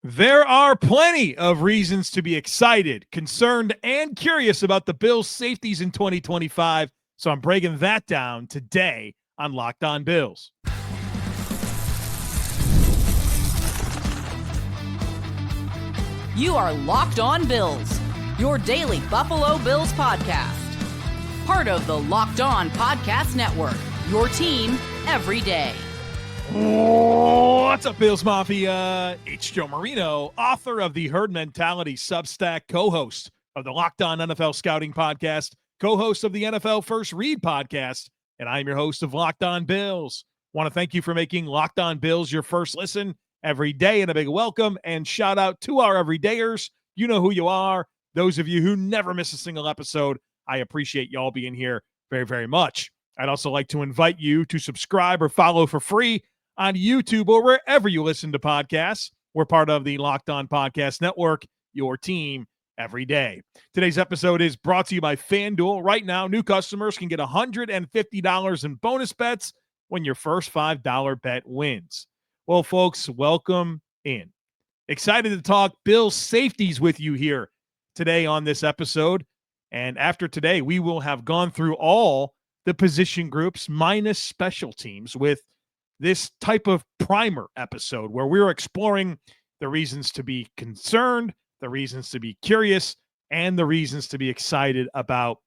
There are plenty of reasons to be excited, concerned, and curious about the Bills' safeties in 2025. So I'm breaking that down today on Locked On Bills. You are Locked On Bills, your daily Buffalo Bills podcast. Part of the Locked On Podcast Network, your team every day. What's up, Bills Mafia? It's Joe Marino, author of the Herd Mentality Substack, co-host of the Locked On NFL Scouting Podcast, co-host of the NFL First Read Podcast, and I'm your host of Locked On Bills. Want to thank you for making Locked On Bills your first listen every day, and a big welcome and shout out to our everydayers. You know who you are. Those of you who never miss a single episode, I appreciate y'all being here very, very much. I'd also like to invite you to subscribe or follow for free on YouTube or wherever you listen to podcasts. We're part of the Locked On Podcast Network, your team every day. Today's episode is brought to you by FanDuel. Right now, new customers can get $150 in bonus bets when your first $5 bet wins. Well, folks, welcome in. Excited to talk Bills safeties with you here today on this episode. And after today, we will have gone through all the position groups minus special teams with this type of primer episode where we're exploring the reasons to be concerned, the reasons to be curious, and the reasons to be excited about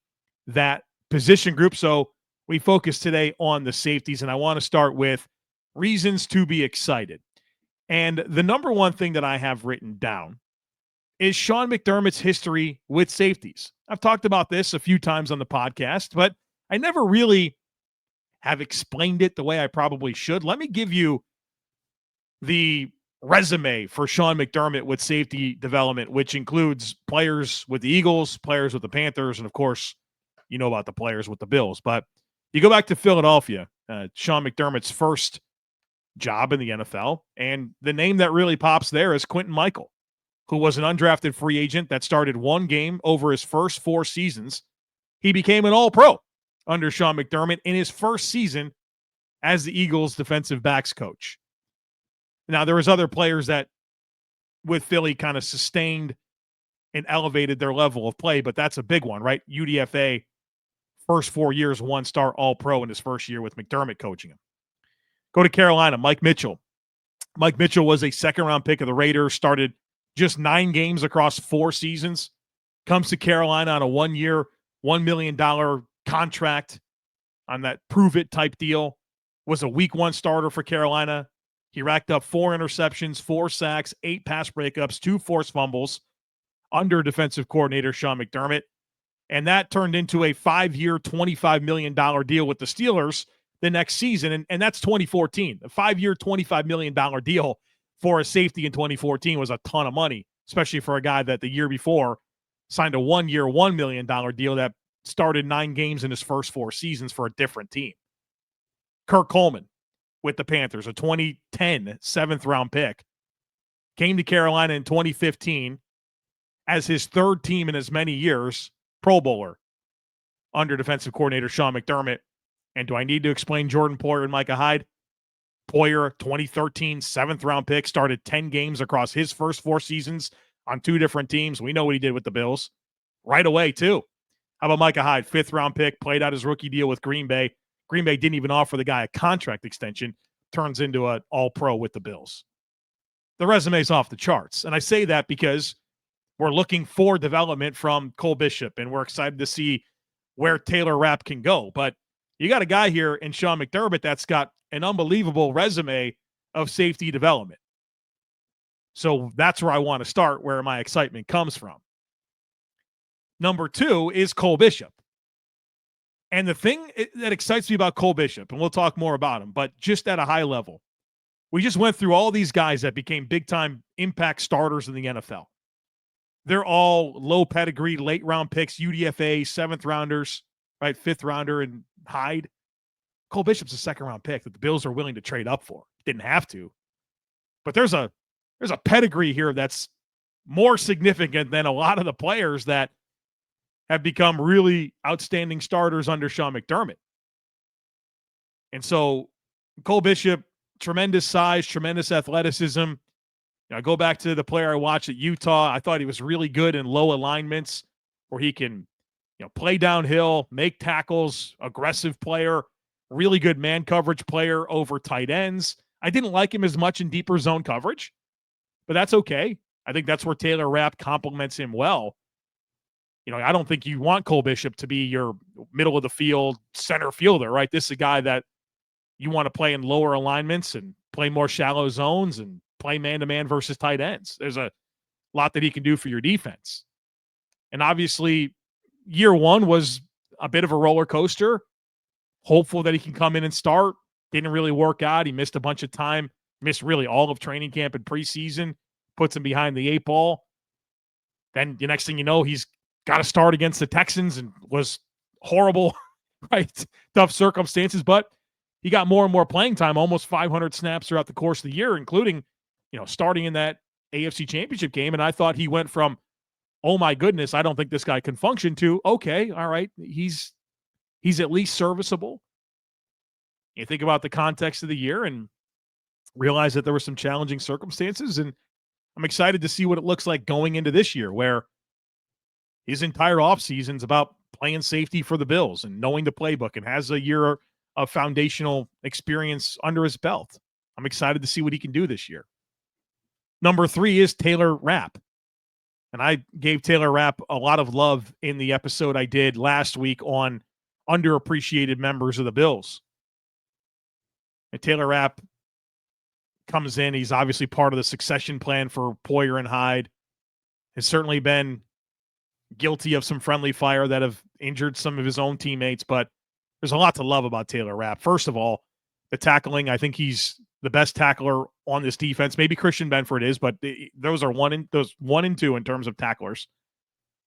that position group. So we focus today on the safeties, and I want to start with reasons to be excited. And the number one thing that I have written down is Shawn McDermott's history with safeties. I've talked about this a few times on the podcast, but I never really have explained it the way I probably should. Let me give you the resume for Shawn McDermott with safety development, which includes players with the Eagles, players with the Panthers, and of course, you know about the players with the Bills. But you go back to Philadelphia, Shawn McDermott's first job in the NFL, and the name that really pops there is Quentin Michael, who was an undrafted free agent that started one game over his first 4 seasons. He became an All-Pro under Shawn McDermott in his first season as the Eagles defensive backs coach. Now, there was other players that with Philly kind of sustained and elevated their level of play, but that's a big one, right? UDFA, first 4 years, 1-star All-Pro in his first year with McDermott coaching him. Go to Carolina, Mike Mitchell. Mike Mitchell was a second-round pick of the Raiders, started just 9 games across 4 seasons, comes to Carolina on a 1-year, $1 million contract on that prove-it type deal, was a week 1 starter for Carolina. He racked up 4 interceptions, 4 sacks, 8 pass breakups, 2 forced fumbles under defensive coordinator Sean McDermott. And that turned into a 5-year, $25 million deal with the Steelers the next season. And that's 2014. A 5-year, $25 million deal for a safety in 2014 was a ton of money, especially for a guy that the year before signed a 1-year, $1 million deal that started 9 games in his first 4 seasons for a different team. Kirk Coleman with the Panthers, a 2010 7th-round pick, came to Carolina in 2015 as his 3rd team in as many years, Pro Bowler, under defensive coordinator Sean McDermott. And do I need to explain Jordan Poyer and Micah Hyde? Poyer, 2013 7th-round pick, started 10 games across his first 4 seasons on 2 different teams. We know what he did with the Bills right away, too. How about Micah Hyde, 5th-round pick, played out his rookie deal with Green Bay. Green Bay didn't even offer the guy a contract extension, turns into an all-pro with the Bills. The resume's off the charts. And I say that because we're looking for development from Cole Bishop, and we're excited to see where Taylor Rapp can go. But you got a guy here in Shawn McDermott that's got an unbelievable resume of safety development. So that's where I want to start, where my excitement comes from. Number 2 is Cole Bishop. And the thing that excites me about Cole Bishop, and we'll talk more about him, but just at a high level, we just went through all these guys that became big-time impact starters in the NFL. They're all low pedigree, late-round picks, UDFA, 7th-rounders, right, 5th-rounder, and Hyde. Cole Bishop's a 2nd-round pick that the Bills are willing to trade up for. Didn't have to. But there's a pedigree here that's more significant than a lot of the players that have become really outstanding starters under Sean McDermott. And so Cole Bishop, tremendous size, tremendous athleticism, I go back to the player I watched at Utah. I thought he was really good in low alignments where he can, play downhill, make tackles, aggressive player, really good man coverage player over tight ends. I didn't like him as much in deeper zone coverage, but that's okay. I think that's where Taylor Rapp complements him well. I don't think you want Cole Bishop to be your middle of the field center fielder, right? This is a guy that you want to play in lower alignments and play more shallow zones and play man-to-man versus tight ends. There's a lot that he can do for your defense. And obviously, year one was a bit of a roller coaster. Hopeful that he can come in and start. Didn't really work out. He missed a bunch of time, missed really all of training camp and preseason, puts him behind the 8 ball. Then the next thing you know, he's got to start against the Texans and was horrible, right? Tough circumstances, but he got more and more playing time, almost 500 snaps throughout the course of the year, including, starting in that AFC Championship game. And I thought he went from, oh my goodness, I don't think this guy can function, to, okay, all right, he's at least serviceable. You think about the context of the year and realize that there were some challenging circumstances. And I'm excited to see what it looks like going into this year, where his entire offseason is about playing safety for the Bills and knowing the playbook, and has a year of foundational experience under his belt. I'm excited to see what he can do this year. Number 3 is Taylor Rapp. And I gave Taylor Rapp a lot of love in the episode I did last week on underappreciated members of the Bills. And Taylor Rapp comes in. He's obviously part of the succession plan for Poyer and Hyde. Has certainly been guilty of some friendly fire that have injured some of his own teammates, but there's a lot to love about Taylor Rapp. First of all, the tackling. I think he's the best tackler on this defense. Maybe Christian Benford is, but those are 1 and 2 in terms of tacklers.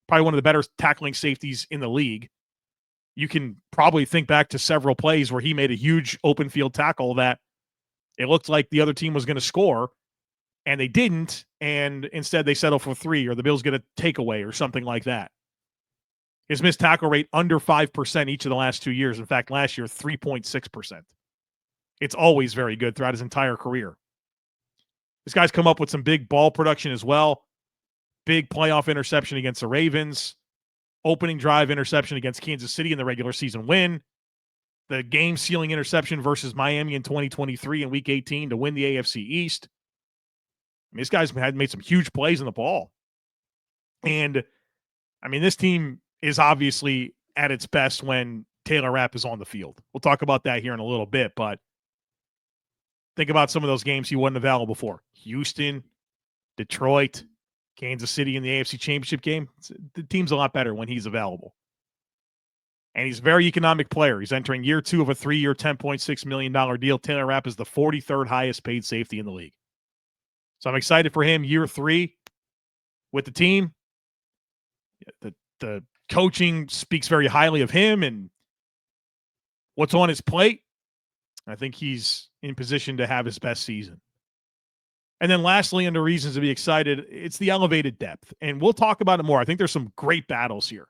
Probably one of the better tackling safeties in the league. You can probably think back to several plays where he made a huge open field tackle that it looked like the other team was going to score, and they didn't, and instead they settle for 3, or the Bills get a takeaway or something like that. His missed tackle rate under 5% each of the last 2 years. In fact, last year, 3.6%. It's always very good throughout his entire career. This guy's come up with some big ball production as well. Big playoff interception against the Ravens. Opening drive interception against Kansas City in the regular season win. The game-sealing interception versus Miami in 2023 in Week 18 to win the AFC East. I mean, this guy's made some huge plays in the ball. And, I mean, this team is obviously at its best when Taylor Rapp is on the field. We'll talk about that here in a little bit, but think about some of those games he wasn't available for. Houston, Detroit, Kansas City in the AFC Championship game. The team's a lot better when he's available. And he's a very economic player. He's entering year 2 of a 3-year, $10.6 million deal. Taylor Rapp is the 43rd highest paid safety in the league. So I'm excited for him year 3 with the team. The coaching speaks very highly of him and what's on his plate. I think he's in position to have his best season. And then lastly, under reasons to be excited, it's the elevated depth. And we'll talk about it more. I think there's some great battles here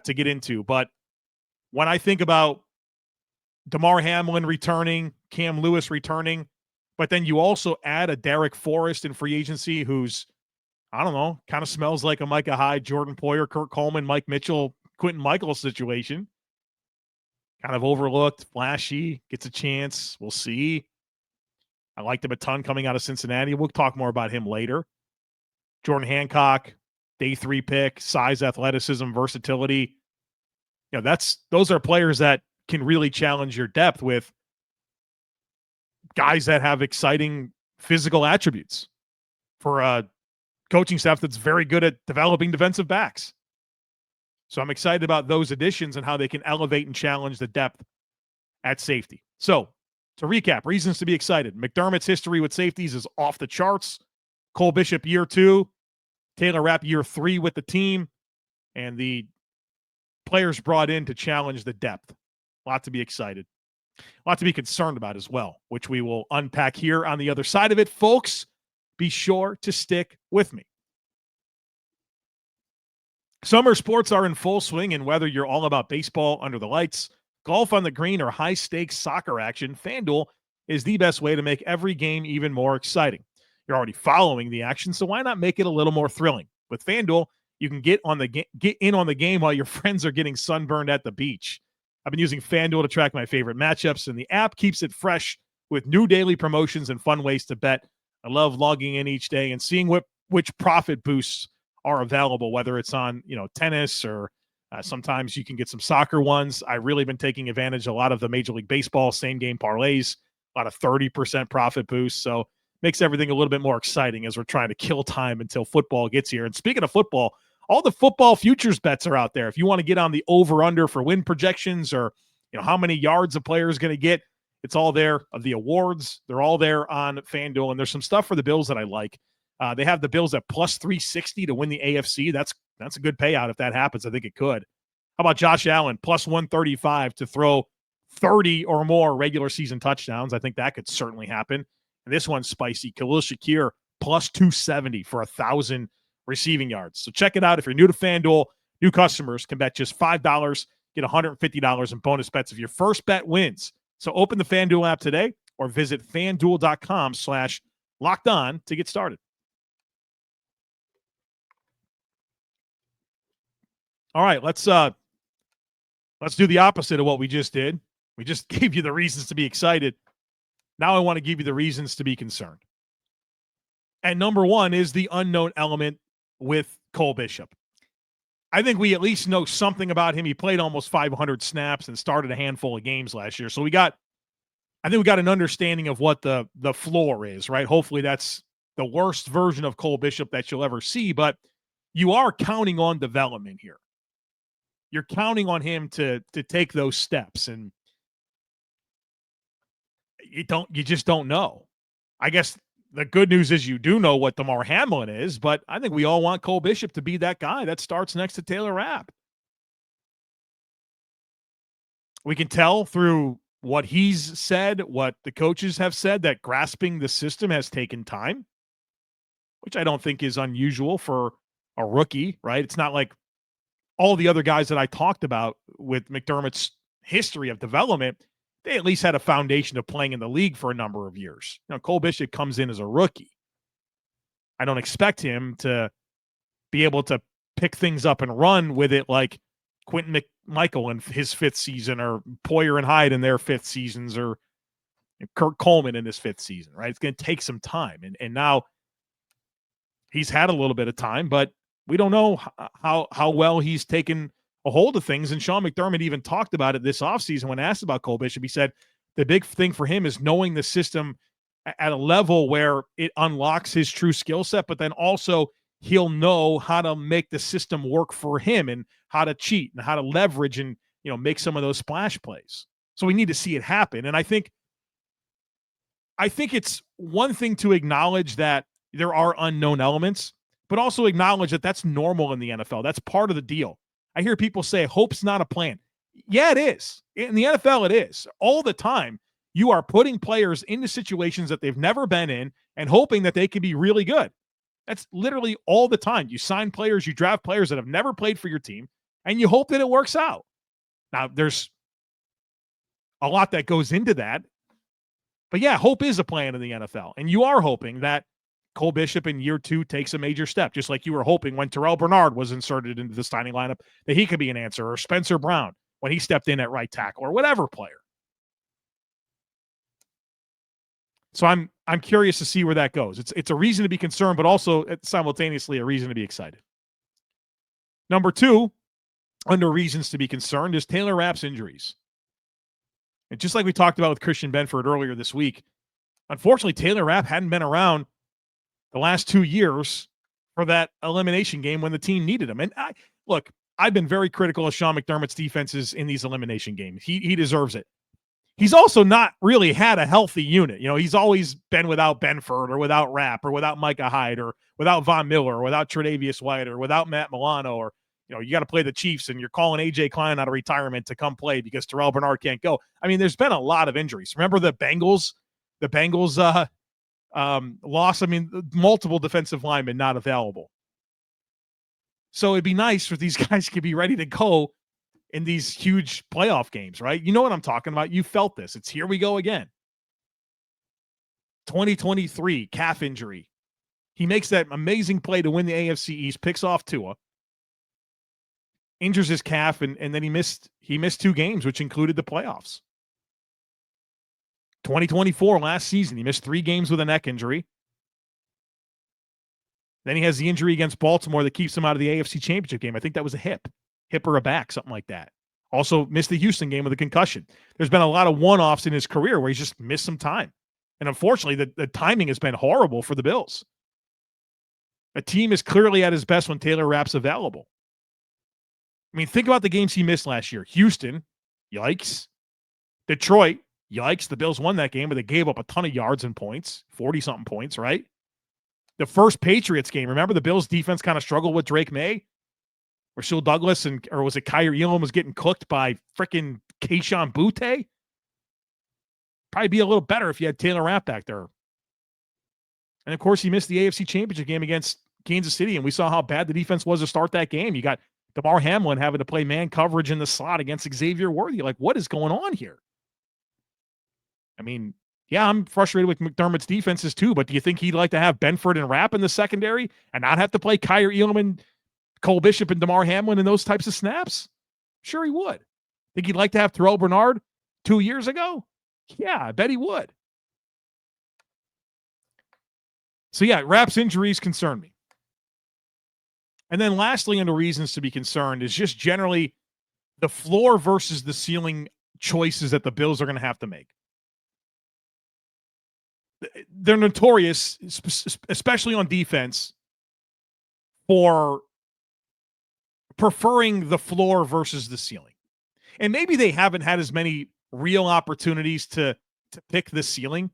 to get into. But when I think about Damar Hamlin returning, Cam Lewis returning, but then you also add a Derek Forrest in free agency who's, I don't know, kind of smells like a Micah Hyde, Jordan Poyer, Kurt Coleman, Mike Mitchell, Quentin Michaels situation. Kind of overlooked, flashy, gets a chance. We'll see. I liked him a ton coming out of Cincinnati. We'll talk more about him later. Jordan Hancock, day 3 pick, size, athleticism, versatility. Those are players that can really challenge your depth with guys that have exciting physical attributes for a coaching staff that's very good at developing defensive backs. So I'm excited about those additions and how they can elevate and challenge the depth at safety. So to recap, reasons to be excited. McDermott's history with safeties is off the charts. Cole Bishop year 2, Taylor Rapp year 3 with the team, and the players brought in to challenge the depth. A lot to be excited. A lot to be concerned about as well, which we will unpack here on the other side of it. Folks, be sure to stick with me. Summer sports are in full swing, and whether you're all about baseball under the lights, golf on the green, or high-stakes soccer action, FanDuel is the best way to make every game even more exciting. You're already following the action, so why not make it a little more thrilling? With FanDuel, you can get in on the game while your friends are getting sunburned at the beach. I've been using FanDuel to track my favorite matchups, and the app keeps it fresh with new daily promotions and fun ways to bet. I love logging in each day and seeing which profit boosts are available, whether it's on tennis or sometimes you can get some soccer ones. I've really been taking advantage of a lot of the Major League Baseball same game parlays, a lot of 30% profit boosts. So makes everything a little bit more exciting as we're trying to kill time until football gets here. And speaking of football, all the football futures bets are out there. If you want to get on the over-under for win projections or how many yards a player is going to get, it's all there. Of the awards, they're all there on FanDuel. And there's some stuff for the Bills that I like. They have the Bills at plus 360 to win the AFC. That's a good payout if that happens. I think it could. How about Josh Allen, plus 135 to throw 30 or more regular season touchdowns? I think that could certainly happen. And this one's spicy. Khalil Shakir, plus 270 for 1,000 receiving yards. So check it out. If you're new to FanDuel, new customers can bet just $5, get $150 in bonus bets if your first bet wins. So open the FanDuel app today or visit FanDuel.com/lockedon to get started. All right, let's do the opposite of what we just did. We just gave you the reasons to be excited. Now I want to give you the reasons to be concerned. And number one is the unknown element with Cole Bishop. I think we at least know something about him. He played almost 500 snaps and started a handful of games last year. So I think we got an understanding of what the floor is, right? Hopefully that's the worst version of Cole Bishop that you'll ever see, but you are counting on development here. You're counting on him to take those steps, and you just don't know. I guess the good news is you do know what Damar Hamlin is, but I think we all want Cole Bishop to be that guy that starts next to Taylor Rapp. We can tell through what he's said, what the coaches have said, that grasping the system has taken time, which I don't think is unusual for a rookie, right? It's not like all the other guys that I talked about with McDermott's history of development. They at least had a foundation of playing in the league for a number of years. Cole Bishop comes in as a rookie. I don't expect him to be able to pick things up and run with it like Quentin McMichael in his fifth season, or Poyer and Hyde in their fifth seasons, or Kurt Coleman in his fifth season, right? It's going to take some time. And now he's had a little bit of time, but we don't know how well he's taken a hold of things. And Sean McDermott even talked about it this offseason when asked about Cole Bishop. He said the big thing for him is knowing the system at a level where it unlocks his true skill set, but then also he'll know how to make the system work for him and how to cheat and how to leverage and make some of those splash plays. So we need to see it happen. And I think it's one thing to acknowledge that there are unknown elements, but also acknowledge that that's normal in the NFL. That's part of the deal. I hear people say hope's not a plan. Yeah, it is. In the NFL, it is. All the time, you are putting players into situations that they've never been in and hoping that they can be really good. That's literally all the time. You sign players, you draft players that have never played for your team, and you hope that it works out. Now, there's a lot that goes into that. But yeah, hope is a plan in the NFL. And you are hoping that Cole Bishop in year 2 takes a major step, just like you were hoping when Terrell Bernard was inserted into the starting lineup that he could be an answer, or Spencer Brown when he stepped in at right tackle, or whatever player. So I'm curious to see where that goes. It's a reason to be concerned, but also simultaneously a reason to be excited. Number 2, under reasons to be concerned, is Taylor Rapp's injuries. And just like we talked about with Christian Benford earlier this week, unfortunately, Taylor Rapp hadn't been around the last 2 years for that elimination game when the team needed him. And I've been very critical of Sean McDermott's defenses in these elimination games. He deserves it. He's also not really had a healthy unit. He's always been without Benford or without Rapp or without Micah Hyde or without Von Miller or without Tre'Davious White or without Matt Milano, or you got to play the Chiefs and you're calling A.J. Klein out of retirement to come play because Terrell Bernard can't go. I mean, there's been a lot of injuries. Remember the Bengals loss? I mean, multiple defensive linemen not available. So it'd be nice for these guys to be ready to go in these huge playoff games, right? You know what I'm talking about. You felt this. It's here we go again. 2023 calf injury. He makes that amazing play to win the AFC East, picks off Tua, injures his calf, and then he missed 2 games, which included the playoffs. 2024, last season, he missed 3 games with a neck injury. Then he has the injury against Baltimore that keeps him out of the AFC Championship game. I think that was a hip or a back, something like that. Also missed the Houston game with a concussion. There's been a lot of one-offs in his career where he's just missed some time. And unfortunately, the timing has been horrible for the Bills. A team is clearly at his best when Taylor Rapp's available. I mean, think about the games he missed last year. Houston, yikes. Detroit, yikes. The Bills won that game, but they gave up a ton of yards and points, 40-something points, right? The first Patriots game, remember the Bills defense kind of struggled with Drake May? Rasul Douglas or was it Kyrie Elam was getting cooked by freaking Keyshawn Butte? Probably be a little better if you had Taylor Rapp back there. And of course, he missed the AFC Championship game against Kansas City, and we saw how bad the defense was to start that game. You got Damar Hamlin having to play man coverage in the slot against Xavier Worthy. Like, what is going on here? I mean, yeah, I'm frustrated with McDermott's defenses too, but do you think he'd like to have Benford and Rapp in the secondary and not have to play Kyrie Elam and Cole Bishop and Damar Hamlin in those types of snaps? Sure he would. Think he'd like to have Terrell Bernard 2 years ago? Yeah, I bet he would. So yeah, Rapp's injuries concern me. And then lastly, under reasons to be concerned is just generally the floor versus the ceiling choices that the Bills are going to have to make. They're notorious, especially on defense, for preferring the floor versus the ceiling. And maybe they haven't had as many real opportunities to pick the ceiling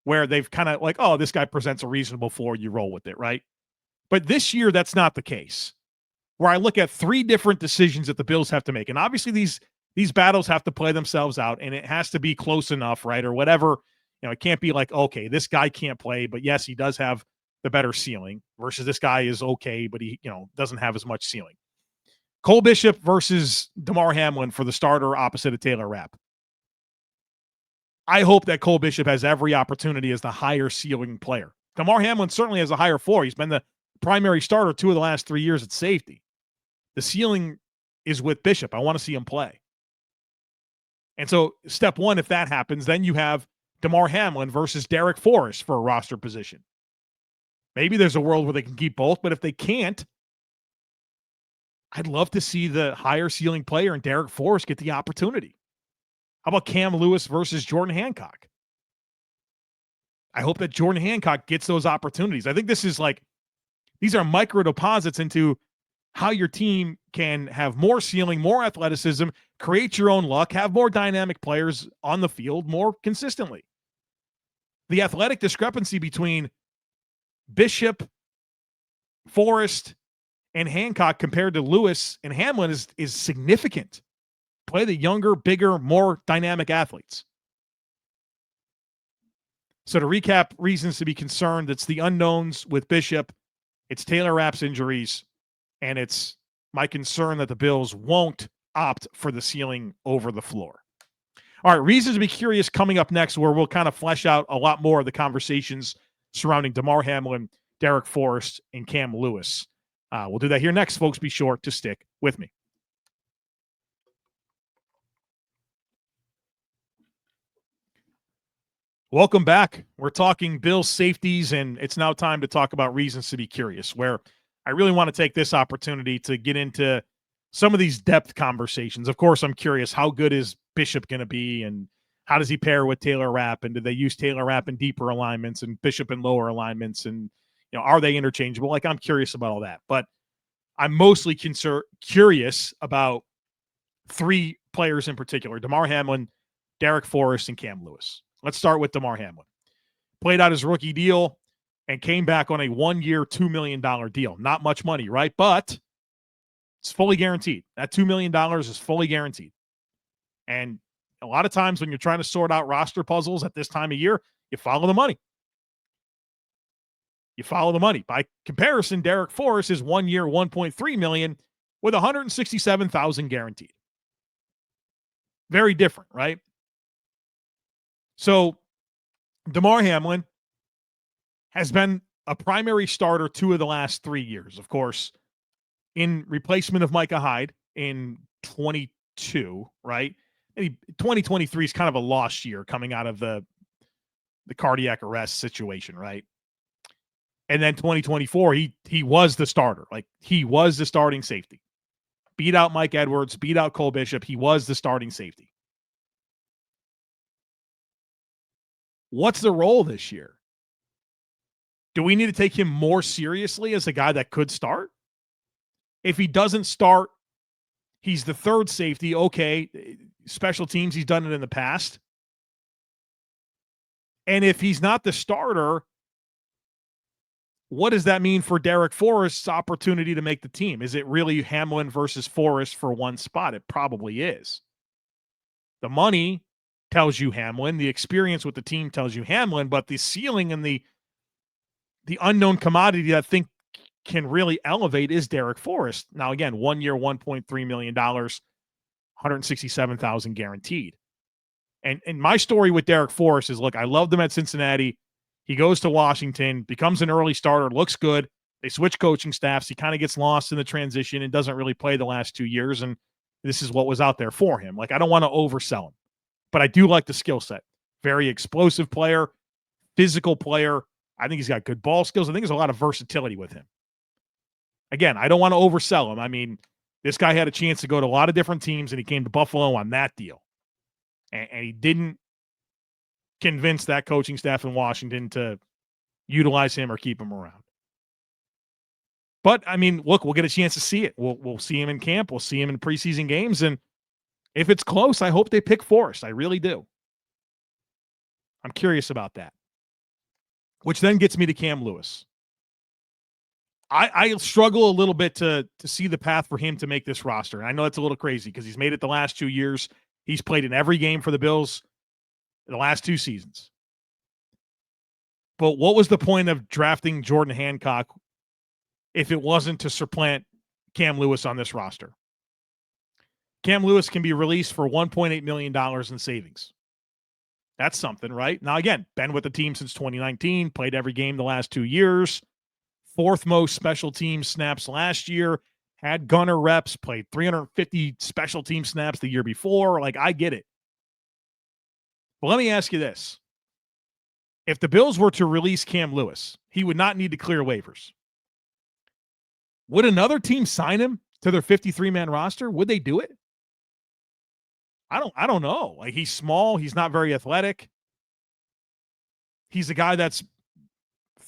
where they've kind of like, oh, this guy presents a reasonable floor, you roll with it, right? But this year, that's not the case. Where I look at 3 different decisions that the Bills have to make. And obviously these battles have to play themselves out, and it has to be close enough, right? Or whatever. You know, it can't be like, okay, this guy can't play, but yes, he does have the better ceiling versus this guy is okay, but he, doesn't have as much ceiling. Cole Bishop versus Damar Hamlin for the starter opposite of Taylor Rapp. I hope that Cole Bishop has every opportunity as the higher ceiling player. Damar Hamlin certainly has a higher floor. He's been the primary starter 2 of the last 3 years at safety. The ceiling is with Bishop. I want to see him play. And so step 1, if that happens, then you have Damar Hamlin versus Derek Forrest for a roster position. Maybe there's a world where they can keep both, but if they can't, I'd love to see the higher ceiling player and Derek Forrest get the opportunity. How about Cam Lewis versus Jordan Hancock? I hope that Jordan Hancock gets those opportunities. I think these are micro deposits into how your team can have more ceiling, more athleticism, create your own luck, have more dynamic players on the field more consistently. The athletic discrepancy between Bishop, Forrest, and Hancock compared to Lewis and Hamlin is significant. Play the younger, bigger, more dynamic athletes. So to recap, reasons to be concerned, it's the unknowns with Bishop, it's Taylor Rapp's injuries, and it's my concern that the Bills won't opt for the ceiling over the floor. All right, reasons to be curious coming up next, where we'll kind of flesh out a lot more of the conversations surrounding Damar Hamlin, Derek Forrest, and Cam Lewis. We'll do that here next, folks. Be sure to stick with me. Welcome back. We're talking Bills safeties, and it's now time to talk about reasons to be curious, where I really want to take this opportunity to get into some of these depth conversations. Of course, I'm curious, how good is Bishop going to be, and how does he pair with Taylor Rapp, and do they use Taylor Rapp in deeper alignments and Bishop in lower alignments, and are they interchangeable? Like, I'm curious about all that, but I'm mostly curious about 3 players in particular: Damar Hamlin, Derek Forrest, and Cam Lewis. Let's start with Damar Hamlin. Played out his rookie deal and came back on a 1-year, $2 million deal. Not much money, right? But it's fully guaranteed. That $2 million is fully guaranteed. And a lot of times when you're trying to sort out roster puzzles at this time of year, you follow the money. You follow the money. By comparison, Derek Forrest is 1 year, $1.3 million with $167,000 guaranteed. Very different, right? So Damar Hamlin has been a primary starter 2 of the last 3 years, of course, in replacement of Micah Hyde in 22, right? 2023 is kind of a lost year coming out of the cardiac arrest situation, right? And then 2024, he was the starter. Like, he was the starting safety. Beat out Mike Edwards, beat out Cole Bishop. He was the starting safety. What's the role this year? Do we need to take him more seriously as a guy that could start? If he doesn't start, he's the third safety. Okay, special teams, he's done it in the past. And if he's not the starter, what does that mean for Derek Forrest's opportunity to make the team? Is it really Hamlin versus Forrest for one spot? It probably is. The money tells you Hamlin. The experience with the team tells you Hamlin. But the ceiling and the unknown commodity that I think can really elevate is Derek Forrest. Now, again, 1 year, $1.3 million, $167,000 guaranteed. And my story with Derek Forrest is, look, I loved him at Cincinnati. He goes to Washington, becomes an early starter, looks good. They switch coaching staffs. He kind of gets lost in the transition and doesn't really play the last 2 years. And this is what was out there for him. Like, I don't want to oversell him, but I do like the skill set. Very explosive player, physical player. I think he's got good ball skills. I think there's a lot of versatility with him. Again, I don't want to oversell him. I mean, this guy had a chance to go to a lot of different teams, and he came to Buffalo on that deal. And he didn't convince that coaching staff in Washington to utilize him or keep him around. But, I mean, look, we'll get a chance to see it. We'll see him in camp. We'll see him in preseason games. And if it's close, I hope they pick Forrest. I really do. I'm curious about that. Which then gets me to Cam Lewis. I struggle a little bit to see the path for him to make this roster. And I know it's a little crazy because he's made it the last 2 years. He's played in every game for the Bills in the last 2 seasons. But what was the point of drafting Jordan Hancock if it wasn't to supplant Cam Lewis on this roster? Cam Lewis can be released for $1.8 million in savings. That's something, right? Now, again, been with the team since 2019, played every game the last 2 years, 4th most special team snaps last year, had gunner reps, played 350 special team snaps the year before. Like, I get it. But let me ask you this. If the Bills were to release Cam Lewis, he would not need to clear waivers. Would another team sign him to their 53-man roster? Would they do it? I don't know. Like, he's small. He's not very athletic. He's a guy that's,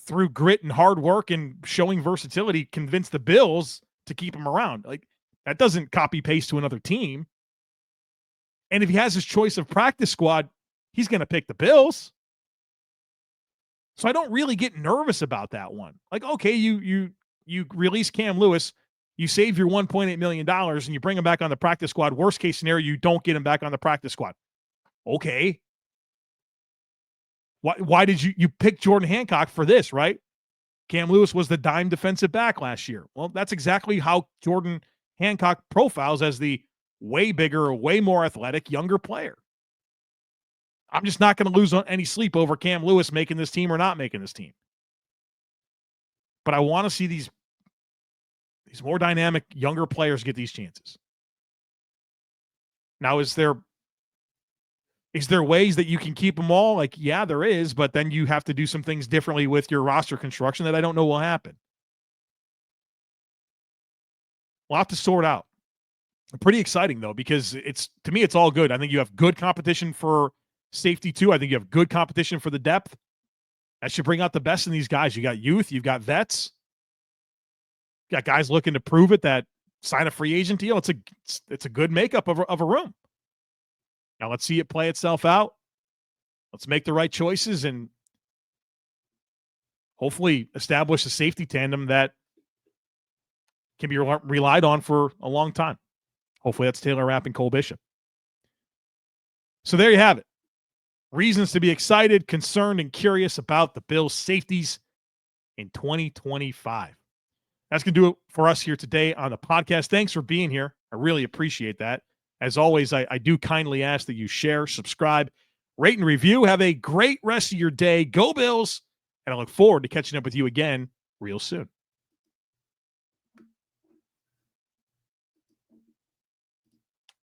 through grit and hard work and showing versatility, convinced the Bills to keep him around. Like, that doesn't copy paste to another team. And if he has his choice of practice squad, he's going to pick the Bills. So I don't really get nervous about that one. Like, okay, you release Cam Lewis, you save your $1.8 million, and you bring him back on the practice squad. Worst case scenario, you don't get him back on the practice squad. Okay. Why did you pick Jordan Hancock for this, right? Cam Lewis was the dime defensive back last year. Well, that's exactly how Jordan Hancock profiles as the way bigger, way more athletic, younger player. I'm just not going to lose any sleep over Cam Lewis making this team or not making this team. But I want to see these more dynamic, younger players get these chances. Now, is there ways that you can keep them all? Like, yeah, there is, but then you have to do some things differently with your roster construction that I don't know will happen. We'll have to sort out. Pretty exciting, though, because to me, it's all good. I think you have good competition for safety, too. I think you have good competition for the depth. That should bring out the best in these guys. You got youth, you've got vets. You got guys looking to prove it that sign a free agent deal. It's a good makeup of a room. Now let's see it play itself out. Let's make the right choices and hopefully establish a safety tandem that can be relied on for a long time. Hopefully that's Taylor Rapp and Cole Bishop. So there you have it. Reasons to be excited, concerned, and curious about the Bills' safeties in 2025. That's going to do it for us here today on the podcast. Thanks for being here. I really appreciate that. As always, I do kindly ask that you share, subscribe, rate, and review. Have a great rest of your day. Go Bills. And I look forward to catching up with you again real soon.